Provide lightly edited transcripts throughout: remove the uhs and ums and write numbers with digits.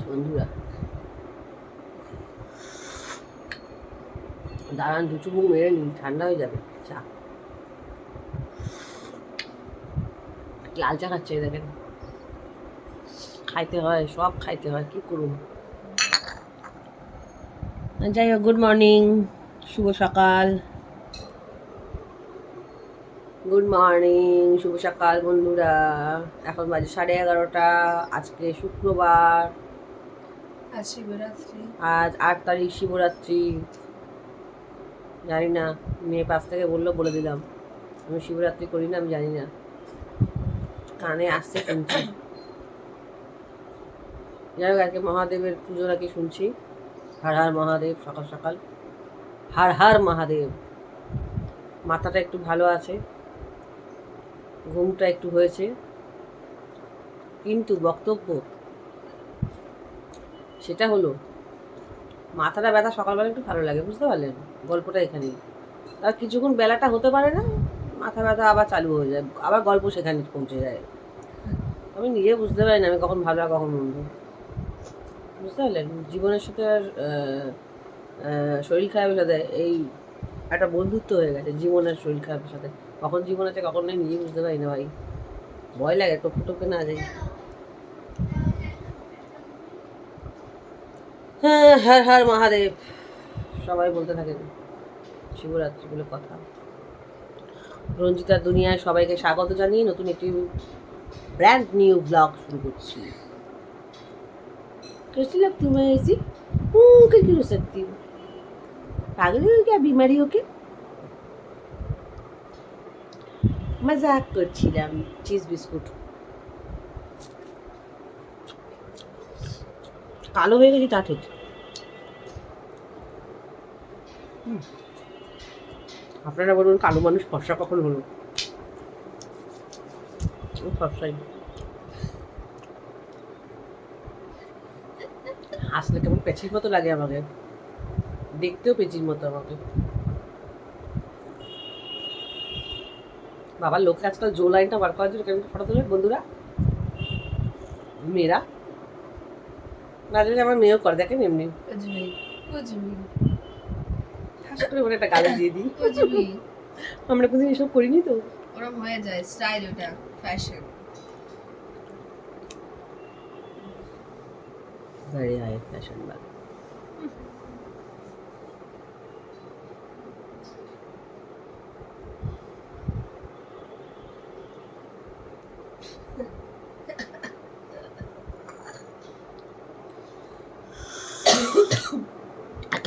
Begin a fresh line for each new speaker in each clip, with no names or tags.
বন্ধুরা দাঁড়ান, দু চুমুক মেরে নিন, ঠান্ডা হয়ে যাবে চা। লাল চা খাচ্ছে দেখেন, খাইতে হয়, সব খাইতে হয়, কি করুন। যাই হোক, গুড মর্নিং, শুভ সকাল, গুড মর্নিং, শুভ সকাল বন্ধুরা। এখন বাজে 11:30। আজকে শুক্রবার,
আজ শিবরাত্রি,
আজ 8 তারিখ, শিবরাত্রি। জানি না, মেয়ে পাশ থেকে বললো, বলে দিলাম। আমি শিবরাত্রি করি না, আমি জানি না, কানে আসছে শুনছি। যাই হোক, আজকে মহাদেবের পুজো নাকি শুনছি। হর হর মহাদেব, সকাল সকাল হর হর মহাদেব। মাথাটা একটু ভালো আছে, ঘুমটা একটু হয়েছে, কিন্তু বক্তব্য সেটা হলো মাথাটা ব্যথা সকালবেলা একটু ভালো লাগে, বুঝতে পারলেন? গল্পটা এখানেই। তার কিছুক্ষণ বেলাটা হতে পারে না, মাথা ব্যথা আবার চালু হয়ে যায়, আবার গল্প সেখানে পৌঁছে যায়। আমি নিজে বুঝতে পারি না আমি কখন ভালো আর কখন মন্দ, বুঝতে পারলেন? জীবনের সাথে আর শরীর খারাপের সাথে এই একটা বন্ধুত্ব হয়ে গেছে, জীবনের শরীর খারাপের সাথে। কখন জীবন আছে কখন নেই নিজে বুঝতে পারি না ভাই, ভয় লাগে টপকে টপকে না যাই। হ্যাঁ, হর হর মহাদেব সবাই বলতে থাকেন শিবরাত্রি বলে কথা। রঞ্জিতার দুনিয়ায় সবাইকে স্বাগত জানিয়ে নতুন একটি ব্র্যান্ড নিউ ব্লগ শুরু করছি। कैसी लगती हूँ मैं ऐसी? क्यों हो सकती हूँ? पागल हो क्या, बीमारी हो के? मजाक করছিলাম। চিজ বিস্কুট কালো হয়ে গেছি তা ঠিক, আপনারা বলুন কালো মানুষ ফর্সা কখন হলো? ফর্সাই, হাসলে কেমন পেঁচির মতো লাগে আমাকে, দেখতেও পেঁচির মতো আমাকে। বাবার লোকে আজকাল জো লাইনটা বার করার জন্য কেমন ফটো তোলে বন্ধুরা, মেয়েরা না জানি, আমার মেয়েও করে, দেখেন এমনি ঠাস করে ওরা একটা গালে দিয়ে দিই। আমরা কোনদিন এসব করিনি তো,
ওরম হয়ে যায়, স্টাইল, ওটা ফ্যাশন।
very high fashion বালা।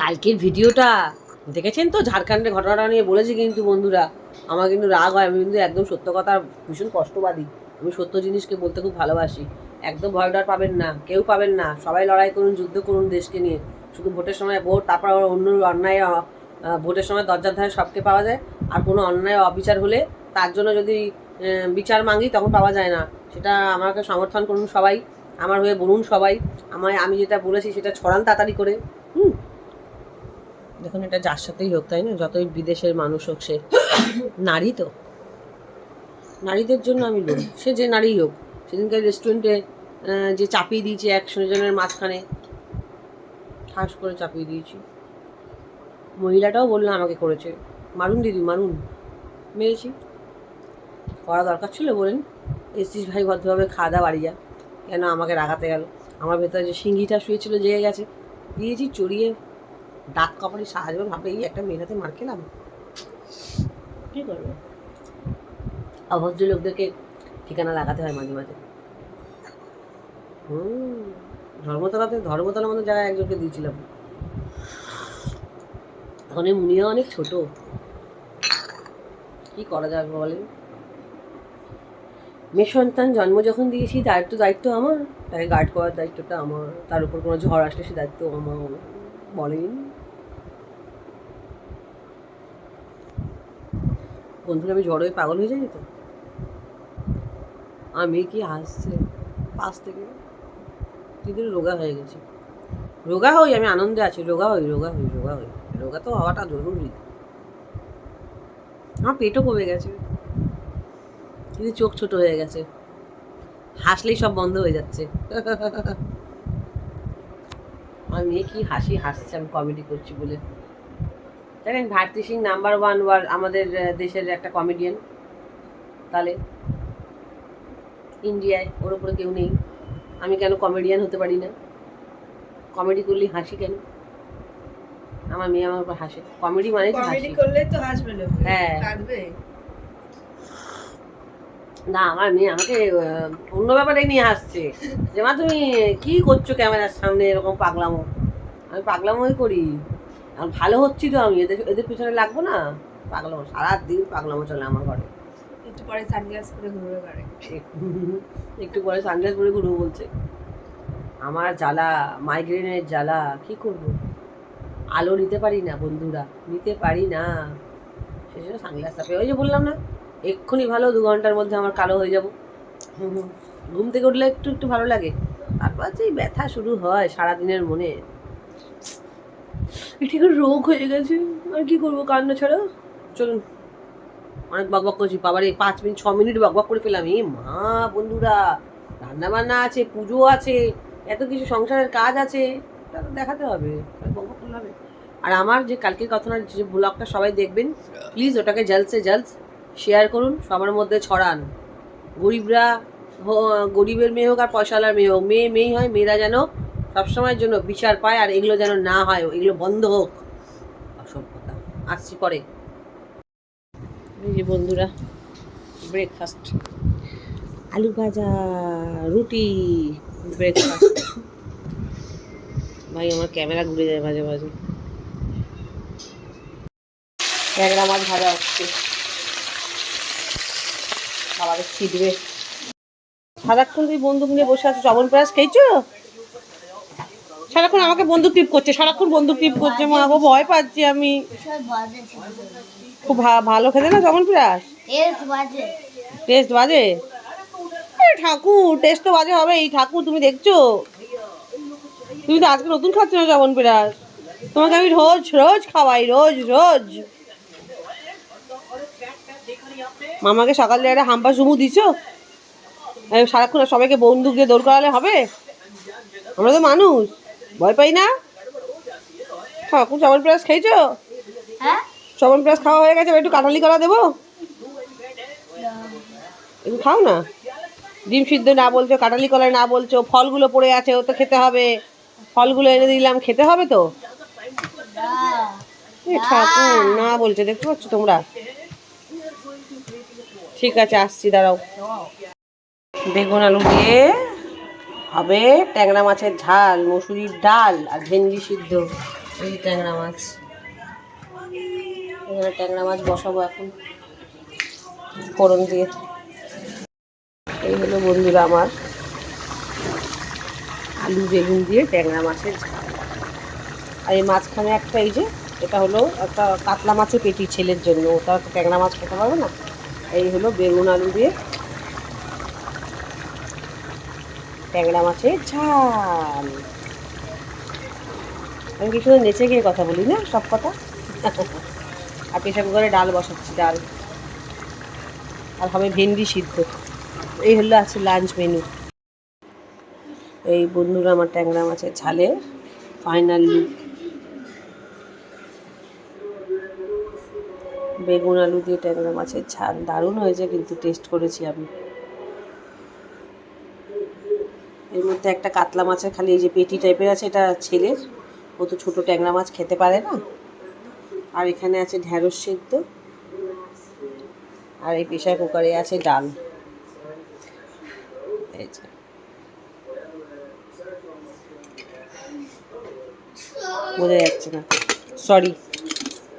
কালকের ভিডিওটা দেখেছেন তো? ঝাড়খণ্ডের ঘটনাটা নিয়ে বলেছি কিন্তু বন্ধুরা, আমার কিন্তু রাগ হয়, আমি কিন্তু একদম সত্য কথা, ভীষণ কষ্টবাদী, আমি সত্য জিনিসকে বলতে খুব ভালোবাসি। একদম ভয় ডর পাবেন না, কেউ পাবেন না, সবাই লড়াই করুন, যুদ্ধ করুন দেশকে নিয়ে। শুধু ভোটের সময় ভোট, তারপর অন্য অন্যায়, ভোটের সময় দরজার ধারে সবকে পাওয়া যায়, আর কোনো অন্যায় অবিচার হলে তার জন্য যদি বিচার মাঙ্গি তখন পাওয়া যায় না। সেটা আমাকে সমর্থন করুন সবাই, আমার হয়ে বলুন সবাই, আমি যেটা বলেছি সেটা ছড়ান তাড়াতাড়ি করে। দেখুন, এটা যার সাথেই হোক, তাই না? যতই বিদেশের মানুষ হোক, সে নারী তো, নারীদের জন্য আমি লড়ি, সে যে নারীই হোক। সেদিনকার রেস্টুরেন্টে যে চাপিয়ে দিয়েছি 100 জনের মাঝখানে, ঠাস করে চাপিয়ে দিয়েছি। মহিলাটাও বললো আমাকে করেছে, মারুন দিদি মারুন, মেরেছি। করা দরকার ছিল বলেন, এসছিস ভাই ভদ্রভাবে খাওয়া দাওয়া বাড়ি যা, কেন আমাকে রাগাতে গেল? আমার ভেতরে যে সিঙ্গিটা শুয়েছিল জেগে গেছে, দিয়েছি চড়িয়ে, দাঁত কপালে সাহায্য ভাবলে এই একটা মেয়েটাতে মার খেলাম, কী করবো? অভদ্র লোকদেরকে ঠিকানা লাগাতে হয় মাঝে মাঝে। ধর্মতলার মতো জায়গায় একজনকে দিয়েছিলাম, এখন এই মুনিয়া অনেক ছোট, কি করা যাবে বলেন? মেয়ে সন্তান জন্ম যখন দিয়েছি, দায়িত্ব আমার, তাকে গার্ড করার দায়িত্বটা আমার, তার উপর কোনো ঝড় আসলে সে দায়িত্ব আমার, বলেন? বন্ধুরা, আমি ঝড় হয়ে পাগল হয়ে যাই তো। আমি কি হাসছে পাশ থেকে, কিন্তু রোগা হয়ে গেছি। রোগা হই, আমি আনন্দে আছি, রোগা হই, রোগা তো হওয়াটা জরুরি। আমার পেটও কমে গেছে, কিন্তু চোখ ছোট হয়ে গেছে, হাসলেই সব বন্ধ হয়ে যাচ্ছে। আমার মেয়ে কি হাসি হাসছে আমি কমেডি করছি বলে। জানেন ভারতী সিং নাম্বার 1 আমাদের দেশের একটা কমেডিয়ান। তাহলে ইন্ডিয়ায় ওর উপরে কেউ নেই, আমি কেন কমেডিয়ান হতে পারি না? কমেডি করলে হাসি কেন? আমার মেয়ে আমার উপর হাসে। কমেডি মানে তো হাসি।
কমেডি করলে তো হাসবে লোক।
হ্যাঁ।
কাঁদবে
না, আমার মেয়ে আমাকে অন্য ব্যাপারে নিয়ে হাসছে যে মা তুমি কি করছো ক্যামেরার সামনে এরকম পাগলামো। আমি পাগলামোই করি, আর ভালো হচ্ছি তো আমি, এদের এদের পিছনে লাগবো না? পাগলামো সারাদিন পাগলামো চলে আমার ঘরে।
একটু পরে সানগ্লাস পরে ঘুরবে ঘরে।
একটু পরে সানগ্লাস পরে ঘুরবো বলছে। আমার জ্বালা, মাইগ্রেনের জ্বালা, কি করব? আলো নিতে পারি না বন্ধুরা, নিতে পারি না। সেই জন্য সানগ্লাস চাপে, ওই যে বললাম না এক্ষুনি ভালো 2 ঘন্টার মধ্যে আমার কালো হয়ে যাব। ঘুম থেকে উঠলে একটু একটু ভালো লাগে, তারপর যেই ব্যথা শুরু হয় সারাদিনের মনে। ঠিক রোগ হয়ে গেছে, আর কি করবো কান্না ছাড়া। চলুন, অনেক বকবক করছি বাবারে, 5 মিনিট 6 মিনিট বকবক করে ফেলাম। এই মা বন্ধুরা, রান্না বান্না আছে, পুজো আছে, এত কিছু সংসারের কাজ আছে, তা তো দেখাতে হবে, বকবক করলে হবে। আর আমার যে কালকের কথাটা যে ব্লগটা সবাই দেখবেন প্লিজ, ওটাকে জলদ সে জলদ শেয়ার করুন, সবার মধ্যে ছড়ান। গরিবরা, গরিবের মেয়ে হোক আর পয়সাওয়ালার মেয়ে হোক, মেয়েই হয়, মেয়েরা যেন সবসময়ের জন্য বিচার পায়, আর এগুলো যেন না হয়, এগুলো বন্ধ হোক। অসভ্যতা। আসছি পরে। এই যে বন্ধুরা, ব্রেকফাস্ট, আলু ভাজা, রুটি, ব্রেকফাস্ট। ভাই আমার ক্যামেরা ঘুরে যায় মাঝে মাঝে। ট্যাংরা মাছ ভাজা হচ্ছে, খাবারের ছিটবে। সারাক্ষণ তুই বন্দুক নিয়ে বসে আছো, চবনপ্রাশ খেয়েছো? সারাক্ষণ আমাকে বন্দুক টিপ করছে, সারাক্ষণ বন্দুক টিপ করছে, মা গো ভয় পাচ্ছি আমি। খুব ভালো খেতে না চবনপ্রাশ? টেস্ট বাজে? ঠাকুর টেস্ট তো বাজে হবে, এই ঠাকুর তুমি দেখছো? তুমি তো আজকে নতুন খাচ্ছ না চবনপ্রাশ, তোমাকে আমি রোজ রোজ খাওয়াই, রোজ রোজ। মামাকে সকালে একটা হাম্পা চুমু দিছো? সারাক্ষণ সবাইকে বন্দুক দিয়ে দৌড় করালে হবে? আমরা তো মানুষ, ভয় পাই না। ঠাকুর চবনপ্রাশ খেয়েছো? চবনপ্রাশ খাওয়া হয়ে গেছে, একটু কাঁঠালি করা দেবো? একটু খাও না। ডিম সিদ্ধ না বলছো, কাঁঠালি কলা না বলছো, ফলগুলো পড়ে আছে, ও তো খেতে হবে। ফলগুলো এনে দিলাম, খেতে হবে তো। ঠাকুর না বলছে, দেখতে পাচ্ছ তোমরা? ঠিক আছে আসছি, দাঁড়াও। বেগুন আলু দিয়ে হবে ট্যাংরা মাছের ঝাল, মসুরির ডাল আর ভেন্ডি সিদ্ধ। এই ট্যাংরা মাছ, এখানে ট্যাংরা মাছ বসাবো এখন ফোড়ন দিয়ে। এই হলো বন্ধুরা আমার আলু বেগুন দিয়ে ট্যাংরা মাছের ঝাল। আর এই মাঝখানে একটা, এই যে এটা হলো একটা কাতলা মাছের পেটি ছেলের জন্য, ওটা তো ট্যাংরা মাছ খেতে পারবে না। এই হলো বেগুন আলু দিয়ে ট্যাংরা মাছের ঝাল। আমি কিছু নেচে গিয়ে কথা বলি না, সব কথা। আর প্রেশার কুকারে ডাল বসাচ্ছি, ডাল আর হবে ভেন্ডি সিদ্ধ। এই হলো আছে লাঞ্চ মেনু। এই বন্ধুরা আমার ট্যাংরা মাছের ঝালের ফাইনাল লুক। বেগুন আলু দিয়ে ট্যাংরা মাছের ঝাল দারুণ হয়েছে, কিন্তু টেস্ট করেছি আমি। এর মধ্যে একটা কাতলা মাছের খালি এই যে পেটি টাইপের আছে, এটা ছেলের, ও তো ছোটো ট্যাংরা মাছ খেতে পারে না। আর এখানে আছে ঢ্যাঁড়স সেদ্ধ, আর এই প্রেশার কুকারে আছে ডাল। এই যে বোঝা যাচ্ছে না, সরি,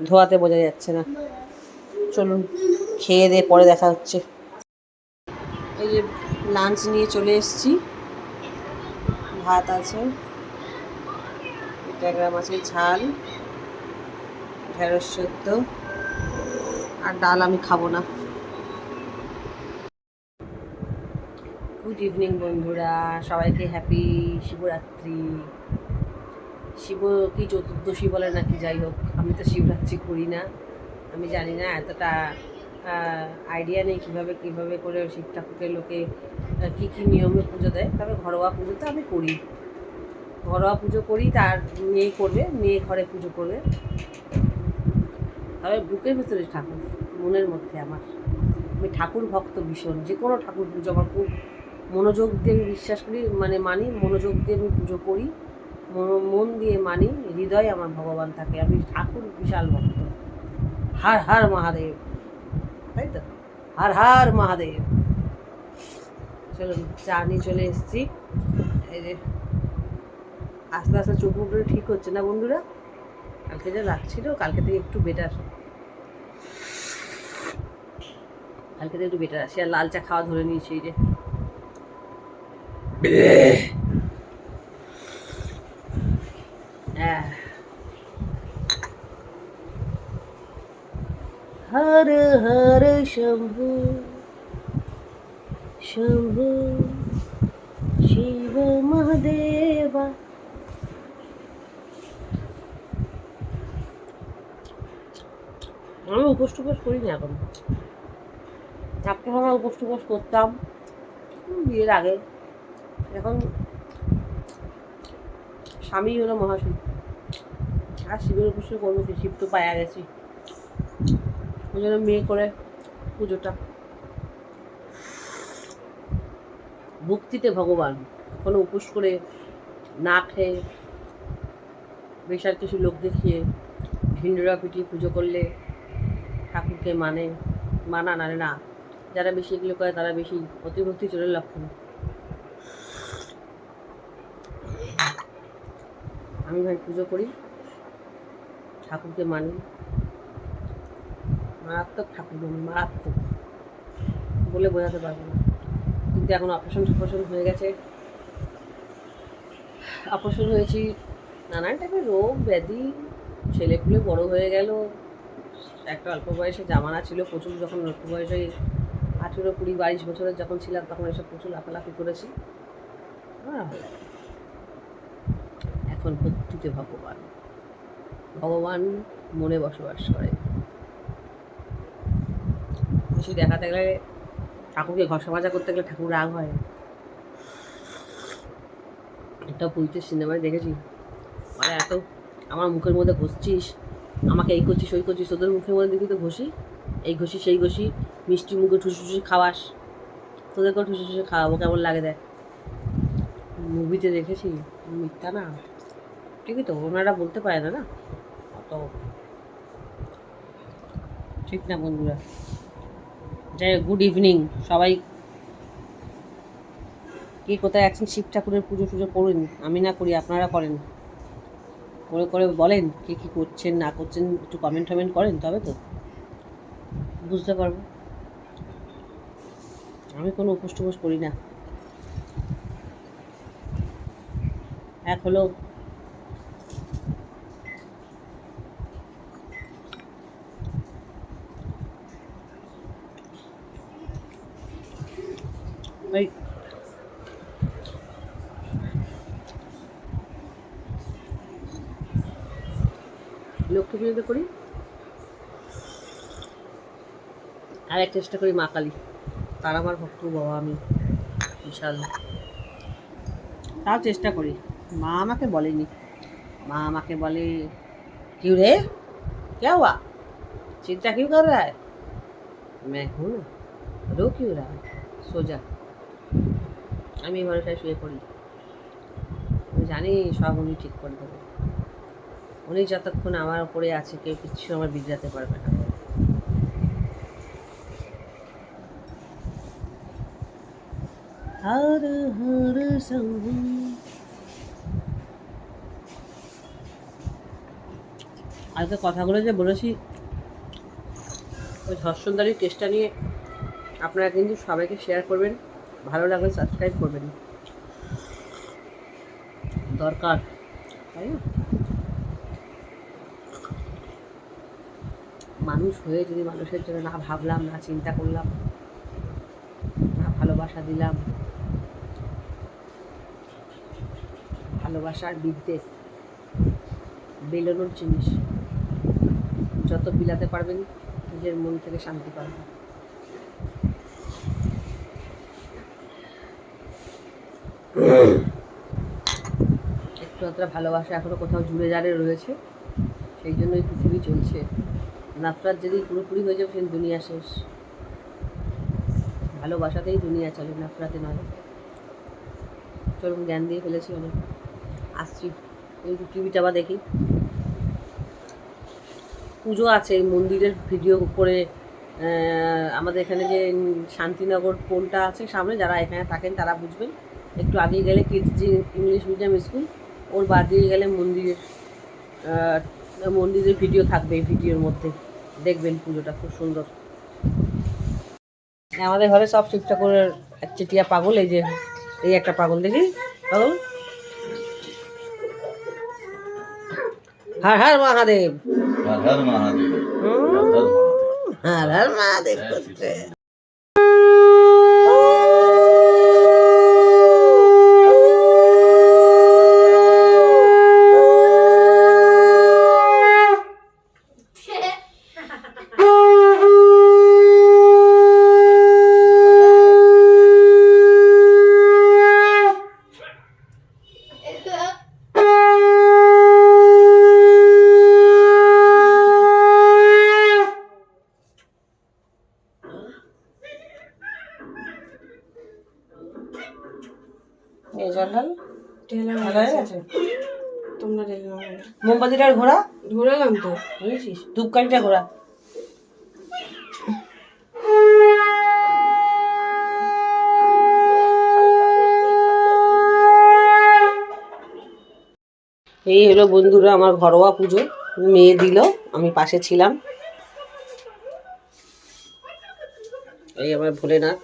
ধোয়াতে বোঝা যাচ্ছে না। চলুন খেয়ে দিয়ে পরে দেখা হচ্ছে। এই যে লাঞ্চ নিয়ে চলে এসেছি, ভাত আছে, ট্যাংরা মাছের ঝাল, ঢেঁড়স সেদ্ধ আর ডাল। আমি খাবো না। গুড ইভিনিং বন্ধুরা, সবাইকে হ্যাপি শিবরাত্রি। শিব কি চতুর্দশী বলে নাকি, যাই হোক, আমি তো শিবরাত্রি করি না, আমি জানি না, এতটা আইডিয়া নেই কীভাবে করে শিব ঠাকুরকে লোকে কী কী নিয়মে পুজো দেয়। তবে ঘরোয়া পুজো তো আমি করি। ঘরোয়া পুজো করি, তার মেয়ে করবে, মেয়ে ঘরে পুজো করবে। তবে বুকের ভিতরে ঠাকুর, মনের মধ্যে আমার। আমি ঠাকুর ভক্ত ভীষণ, যে কোনো ঠাকুর পুজো আমার খুব মনোযোগ দিয়ে আমি বিশ্বাস করি, মানে মানি, মনোযোগ দিয়ে আমি পুজো করি, মন দিয়ে মানি, হৃদয়ে আমার ভগবান থাকে। আমি ঠাকুর বিশাল ভক্ত। হার হার মহাদেব, তাই তো, হার হার মহাদেব। চলুন, চা নিয়ে চলে এসেছি। এই যে আস্তে আস্তে চোখ মুখগুলো ঠিক হচ্ছে না বন্ধুরা, কালকে যা লাগছিল কালকে থেকে একটু বেটার, কালকে থেকে একটু বেটার আছে। আর লাল চা খাওয়া ধরে নিয়েছি। এই যে হর হর শম্ভু শম্ভু শিব মহাদেবা। আমি উপোস টুপোস করি না এখন, থাকতে সময় উপোস টুপোস করতাম বিয়ের আগে। এখন স্বামী হলো মহাশিব, আর শিবের উপোস করবো কি, শিব তো পায়া গেছি। ওই জন্য মেয়ে করে পুজোটা, ভক্তিতে ভগবান। কোনো উপোস করে না খেয়ে বেশার কিছু লোক দেখিয়ে ঢিন্ডুরা পিটিয়ে পুজো করলে ঠাকুরকে মানা না। যারা বেশি এগুলো করে তারা বেশি অতিভক্তি চোরের লক্ষণ। আমি ভাই পুজো করি, ঠাকুরকে মানি, মারাত্মক ঠাকুর মানি, মারাত্মক বলে বোঝাতে পারবো না। কিন্তু এখন অপারেশন হয়ে গেছে, অপারেশন হয়েছি, নানান টাইপের রোগ ব্যাধি, ছেলেপুলে বড় হয়ে গেল। একটা অল্প বয়সে জামানা ছিল প্রচুর, যখন অল্প বয়সে 18, 20, 22 বছরের যখন ছিলাম তখন এসব প্রচুর লাফালাফি করেছি। হ্যাঁ, এখন ভক্তিতে ভগবান, ভগবান মনে বসবাস করে। বেশি দেখাতে গেলে, ঠাকুরকে ঘষা মাজা করতে গেলে ঠাকুর রাগ হয়। একটা পুরীতে সিনেমায় দেখেছি, মানে এত আমার মুখের মধ্যে ঘষছিস, আমাকে এই করছিস ওই করছিস, তোদের মুখের মধ্যে দেখি তো ঘষি, এই ঘষি সেই ঘষি, মিষ্টি মুখে ঠুসি ঠুসি খাওয়াস, তোদেরকেও ঠুসি ঠুসি খাওয়াবো, কেমন লাগে দেখ। মুভিতে দেখেছি, মিথ্যা না, ঠিকই তো, ওনারা বলতে পারে না অত ঠিক না বন্ধুরা। যাই হোক, গুড ইভিনিং সবাই। কে কোথায় আছেন, শিব ঠাকুরের পুজো টুজো করুন, আমি না করি আপনারা করেন, করে করে বলেন কে কী করছেন না করছেন, একটু কমেন্ট টমেন্ট করেন, তবে তো বুঝতে পারবো। আমি কোনো উপোস টুপোস করি না। এক হলো ওই লক্ষ্মী পুজোতে করি, আর এক চেষ্টা করি মা কালী, তার আমার ভক্ত বাবা, আমি বিশাল, তাও চেষ্টা করি। মা আমাকে বলেনি, মা আমাকে বলে क्यों रे, क्या हुआ, चिंता क्यों कर रहा है, मैं हूँ ना, रो क्यों रहा है, सो जा। আমি ভরসায় শুয়ে পড়ি, আমি জানি সব উনি ঠিক করে দেবে। উনি যতক্ষণ আমার উপরে আছে কেউ কিছু আমার বিগড়াতে পারবে না। হর হর শম্ভু। আজকে কথাগুলো যে বলেছি ওই ধর্ষণদারির কেসটা নিয়ে, আপনারা কিন্তু সবাইকে শেয়ার করবেন, ভালো লাগলে সাবস্ক্রাইব করবেন, দরকার, তাই না? মানুষ হয়ে যদি মানুষের জন্য না ভাবলাম, না চিন্তা করলাম, না ভালোবাসা দিলাম, ভালোবাসার বিদ্যে বেলনোর জিনিস, যত বিলাতে পারবেন নিজের মন থেকে শান্তি পাবেন। একটু যতটা ভালোবাসা এখনও কোথাও জুড়ে জারে রয়েছে, সেই জন্যই পৃথিবী চলছে। নাফরাত যদি পুরোপুরি হয়ে যাবে, সেই দুনিয়া শেষ। ভালোবাসাতেই দুনিয়া চলে, নাফরাতে নয়। চলুন, জ্ঞান দিয়ে ফেলেছি অনেক, আসছি। এই টিভিটা আবার দেখি। পুজো আছে, এই মন্দিরের ভিডিও করে আমাদের এখানে যে শান্তিনগর পোলটা আছে সামনে, যারা এখানে থাকেন তারা বুঝবেন। একটু আগে গেলে কিডস ইংলিশ মিডিয়াম স্কুল, ওর বাদ দিয়ে গেলে মন্দিরের ভিডিও থাকবে। এই ভিডিওর মধ্যে দেখবেন, পুজোটা খুব সুন্দর। আমাদের ঘরে সব শিব ঠাকুরের চেটিয়া পাগল। এই যে এই একটা পাগল, দেখি পাগল। হর হর মহাদেব,
हर हर महादेव,
হর হর মহাদেব করছে। এই জল ঢাল, ঢালা হয়ে গেছে।
তোমরা ঢেলে নাও।
মোমবাতিটার ঘোরা
ঘোরালাম তো।
বুঝেছিস, ধূপকাঠিটা ঘোরা। এই হলো বন্ধুরা আমার ঘরোয়া পুজো। মেয়ে দিল, আমি পাশে ছিলাম। এই আমার ভোলেনাথ,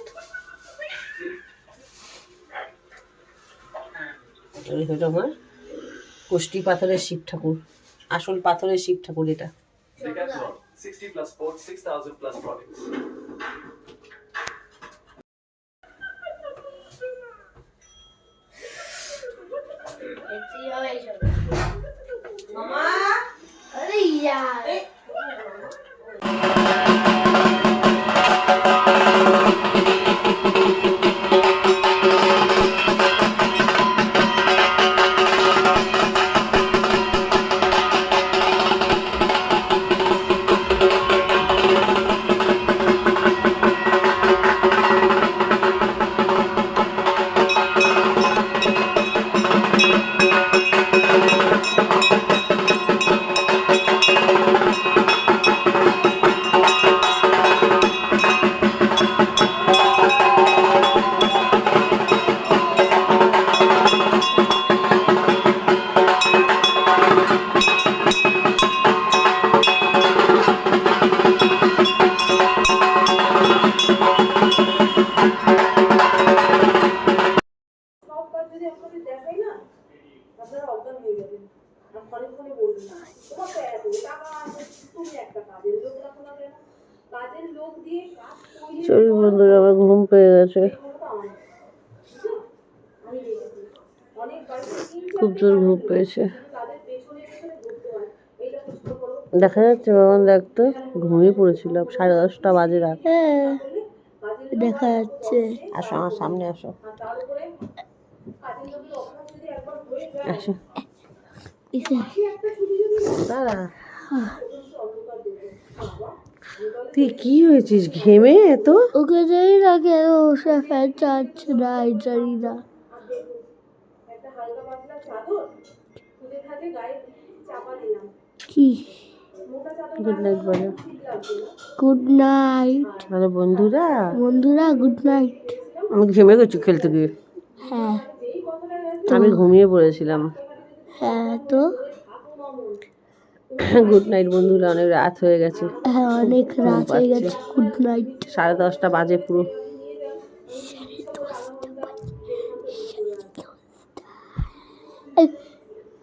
এই হলো আমার কষ্টি পাথরের শিব ঠাকুর, আসল পাথরের শিব ঠাকুর এটা।
Decathlon, 60 plus sports, 6,000 plus products.
চলুন বন্ধুরা, আমার ঘুম পেয়ে গেছে, খুব জোর ঘুম পেয়েছে। দেখা যাচ্ছে বাবা, দেখতো ঘুমিয়ে পড়েছিলাম, 10:30 বাজে রাত।
দেখা যাচ্ছে।
আসো আমার সামনে, আসো আসো দাঁড়া। তুই কি হয়েছিস ঘেমে এত?
ওকে জানি না কেন সে ফ্যান চাচ্ছে না, জানি না। কি?
গুড নাইট বলো।
Good night.
তাহলে বন্ধুরা
গুড নাইট।
আমি ঘেমে গেছি খেলতে গিয়ে।
হ্যাঁ
আমি ঘুমিয়ে পড়েছিলাম।
হ্যাঁ তো
গুড নাইট বন্ধুরা, অনেক রাত হয়ে গেছে।
হ্যাঁ, অনেক রাত হয়ে গেছে। Good night.
10:30 বাজে পুরো।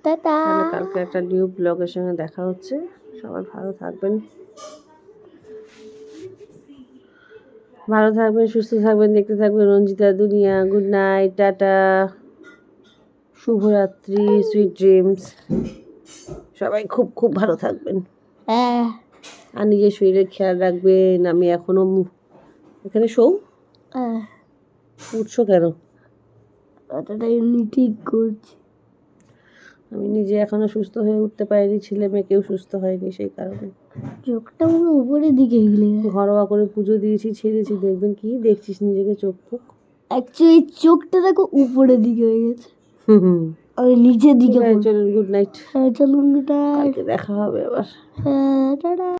টাটা।
তাহলে কালকে একটা নিউ ব্লগের সঙ্গে দেখা হচ্ছে। সবাই ভালো থাকবেন, সুস্থ থাকবেন, দেখতে থাকবেন রঞ্জিতা দুনিয়া। গুড নাইট, টাটা, শুভরাত্রি, সুইট ড্রিমস। সবাই খুব খুব ভালো থাকবেন।
হ্যাঁ,
আর নিজের শরীরের খেয়াল রাখবেন। আমি এখনো এখানে উঠছো কেন?
ওটা এমনি ঠিক করছি।
আমি নিজে এখনো সুস্থ হয়ে উঠতে পারিনি, ছেলে মেয়ে কেউ সুস্থ হয়নি সেই কারণে।
চোখটা মনে উপরের দিকে গেলে
ঘরোয়া করে পুজো দিয়েছি, ছেড়েছি, দেখবেন কি দেখছিস নিজেকে চোখ মুখ।
অ্যাকচুয়ালি চোখটা দেখো উপরের দিকে হয়ে গেছে, আমি নিচের দিকে
চলুন, গুড নাইট,
চলুন
কালকে দেখা হবে আবার।
হ্যাঁ টাটা।